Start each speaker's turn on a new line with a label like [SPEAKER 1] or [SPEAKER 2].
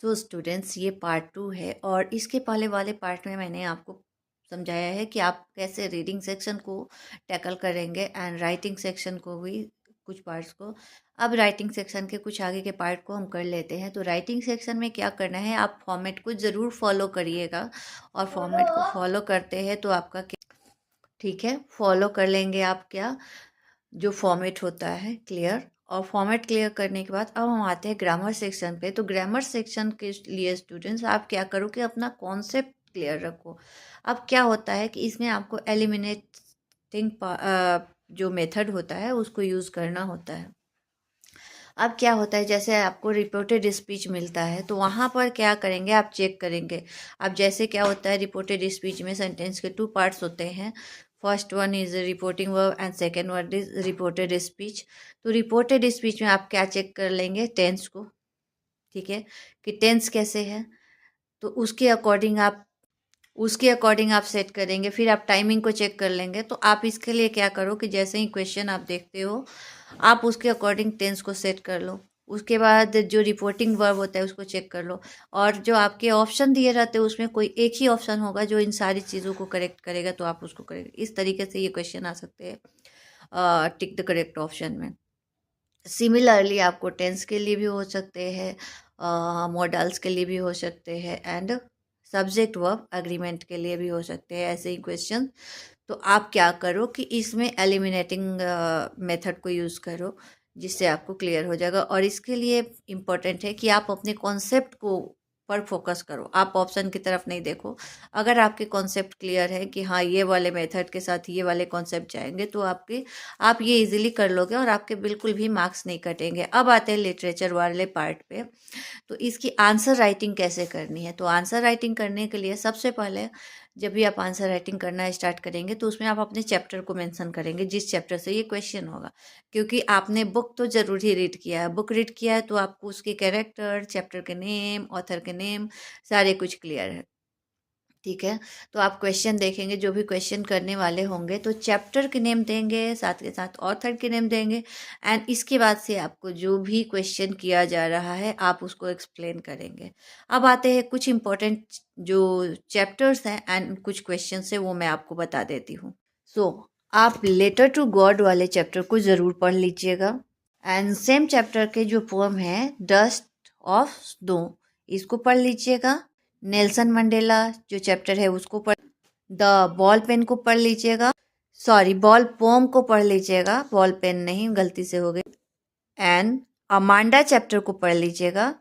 [SPEAKER 1] So students, ये part 2 है और इसके पहले वाले पार्ट में मैंने आपको समझाया है कि आप कैसे रीडिंग सेक्शन को टैकल करेंगे एंड राइटिंग सेक्शन को भी, कुछ पार्ट्स को। अब राइटिंग सेक्शन के कुछ आगे के पार्ट को हम कर लेते हैं। तो राइटिंग सेक्शन में क्या करना है, आप फॉर्मेट को ज़रूर फॉलो करिएगा और फॉर्मेट को फॉलो करते हैं तो आपका ठीक है, फॉलो कर लेंगे आप क्या जो फॉर्मेट होता है क्लियर। और फॉर्मेट क्लियर करने के बाद अब हम आते हैं ग्रामर सेक्शन पे। तो ग्रामर सेक्शन के लिए स्टूडेंट्स आप क्या करो कि अपना कॉन्सेप्ट क्लियर रखो। अब क्या होता है कि इसमें आपको एलिमिनेटिंग जो मेथड होता है उसको यूज़ करना होता है। अब क्या होता है, जैसे आपको रिपोर्टेड स्पीच मिलता है तो वहाँ पर क्या करेंगे, आप चेक करेंगे। अब जैसे क्या होता है, रिपोर्टेड स्पीच में सेंटेंस के 2 पार्ट्स होते हैं। First one is reporting verb and second one is reported speech. तो रिपोर्टेड स्पीच में आप क्या चेक कर लेंगे, टेंस को। ठीक है, कि टेंस कैसे है, तो उसके अकॉर्डिंग आप सेट करेंगे। फिर आप टाइमिंग को चेक कर लेंगे। तो आप इसके लिए क्या करो कि जैसे ही क्वेश्चन आप देखते हो आप उसके अकॉर्डिंग टेंस को सेट कर लो। उसके बाद जो रिपोर्टिंग वर्ब होता है उसको चेक कर लो। और जो आपके ऑप्शन दिए रहते हैं उसमें कोई एक ही ऑप्शन होगा जो इन सारी चीज़ों को करेक्ट करेगा, तो आप उसको करेंगे। इस तरीके से ये क्वेश्चन आ सकते हैं टिक द करेक्ट ऑप्शन में। सिमिलरली आपको टेंस के लिए भी हो सकते हैं, मॉडल्स के लिए भी हो सकते हैं एंड सब्जेक्ट वर्ब एग्रीमेंट के लिए भी हो सकते हैं ऐसे ही क्वेश्चन। तो आप क्या करो कि इसमें एलिमिनेटिंग मेथड को यूज़ करो, जिससे आपको क्लियर हो जाएगा। और इसके लिए इम्पोर्टेंट है कि आप अपने कॉन्सेप्ट को पर फोकस करो, आप ऑप्शन की तरफ नहीं देखो। अगर आपके कॉन्सेप्ट क्लियर है कि हाँ ये वाले मेथड के साथ ये वाले कॉन्सेप्ट जाएंगे तो आप ये इजीली कर लोगे और आपके बिल्कुल भी मार्क्स नहीं कटेंगे। अब आते हैं लिटरेचर वाले पार्ट पे। तो इसकी आंसर राइटिंग कैसे करनी है, तो आंसर राइटिंग करने के लिए सबसे पहले जब भी आप आंसर राइटिंग करना स्टार्ट करेंगे तो उसमें आप अपने चैप्टर को मेंशन करेंगे, जिस चैप्टर से ये क्वेश्चन होगा। क्योंकि आपने बुक तो ज़रूर ही रीड किया है, बुक रीड किया है तो आपको उसके कैरेक्टर, चैप्टर के नेम, ऑथर के नेम सारे कुछ क्लियर है। ठीक है, तो आप क्वेश्चन देखेंगे, जो भी क्वेश्चन करने वाले होंगे तो चैप्टर के नेम देंगे, साथ के साथ ऑथर के नेम देंगे। एंड इसके बाद से आपको जो भी क्वेश्चन किया जा रहा है आप उसको एक्सप्लेन करेंगे। अब आते हैं कुछ इंपॉर्टेंट जो चैप्टर्स हैं एंड कुछ क्वेश्चन है वो मैं आपको बता देती हूँ। सो आप लेटर टू गॉड वाले चैप्टर को ज़रूर पढ़ लीजिएगा। एंड सेम चैप्टर के जो पोएम है डस्ट ऑफ स्नो, इसको पढ़ लीजिएगा। नेल्सन मंडेला जो चैप्टर है उसको पढ़, द बॉल पेन को पढ़ लीजिएगा। सॉरी, बॉल पोम को पढ़ लीजिएगा, बॉल पेन नहीं, गलती से हो गई। एंड अमांडा चैप्टर को पढ़ लीजिएगा।